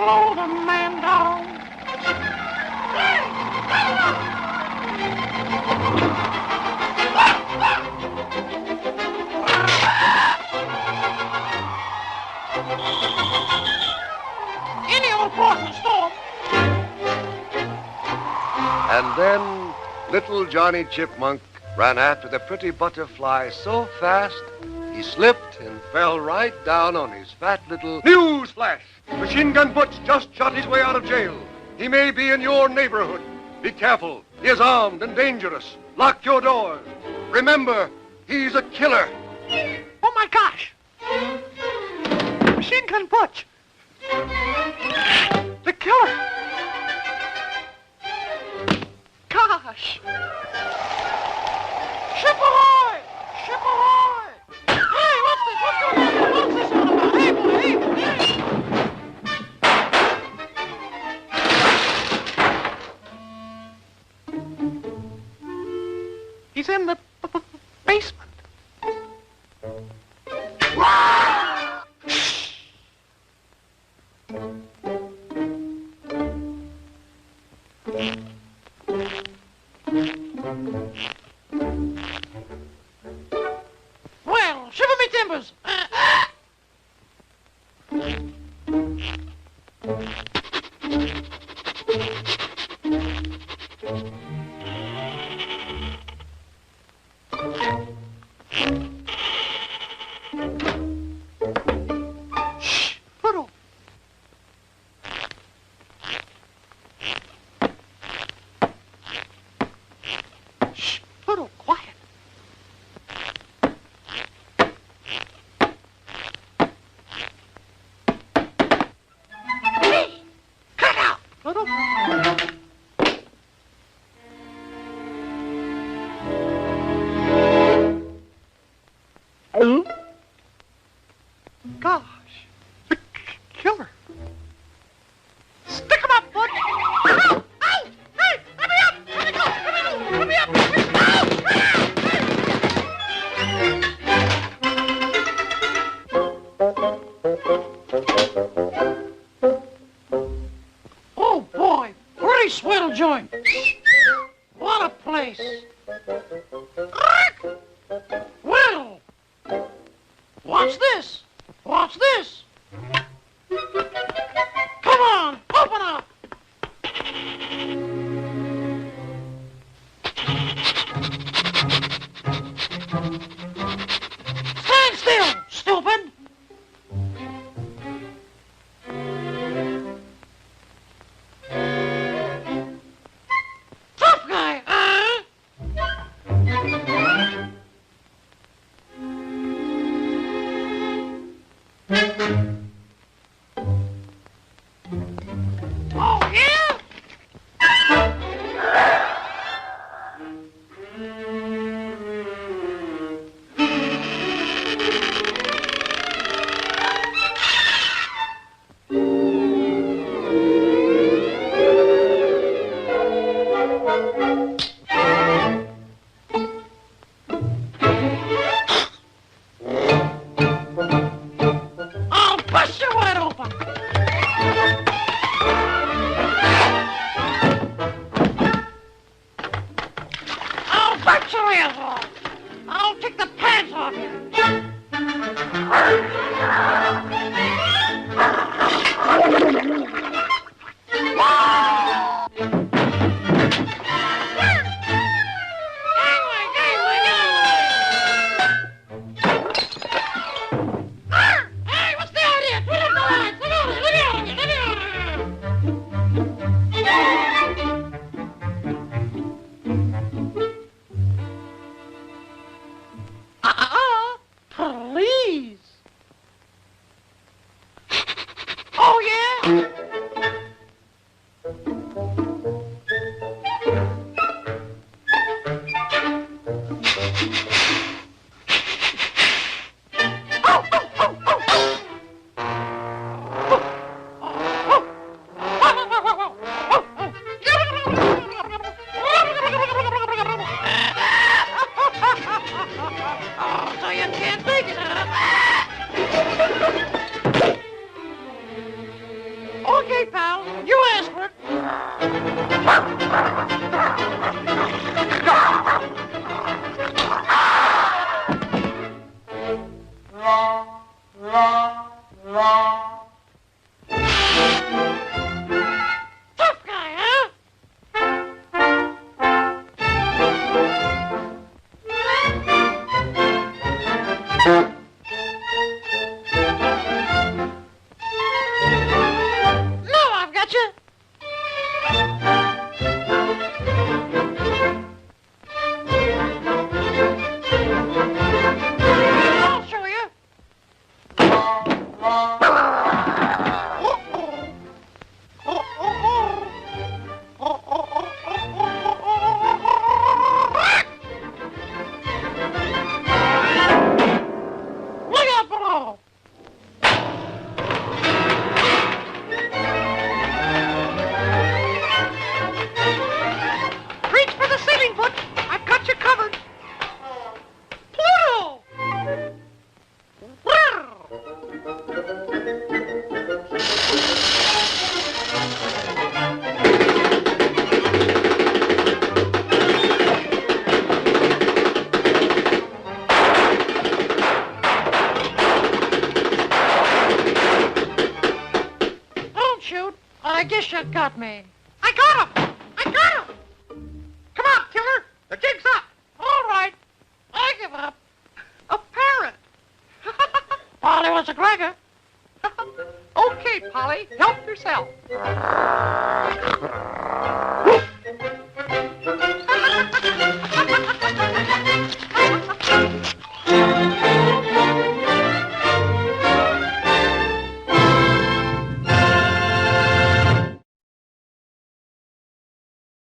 follow the man down. Any old Portland storm. And then little Johnny Chipmunk ran after the pretty butterfly so fast, he slipped and fell right down on his fat little... Newsflash! Machine Gun Butch just shot his way out of jail. He may be in your neighborhood. Be careful. He is armed and dangerous. Lock your doors. Remember, he's a killer. Oh, my gosh. Machine Gun Butch. The killer. Gosh. Ship ahoy! Ship ahoy! Hey, what's this? What's going on? What's this all about? Hey, boy, hey, boy, hey. He's in the basement. Well, shiver me timbers. Shh, Pluto. Shh, Pluto, quiet. Hey, cut it out, Pluto. Gosh, the killer. Stick him up, Butch. Ow! Ow! Hey, let me up! Let me go! Let me up! Let me... Ow! Oh, boy. Pretty swell joint. What a place. Well, what's this? What's this? Come on, open up. Stand still, stupid. Tough guy, huh? Oh, yeah? I'll bust Tough guy, huh? Now I've got you. I'll show you. Look out below. Reach for the ceiling, Foot. I've got you covered. Pluto! Don't shoot. I guess you got me. I got him! I got him! Come on, killer! The jig's up! All right. I give up. A parrot. Polly was a cracker. Okay, Polly, help yourself.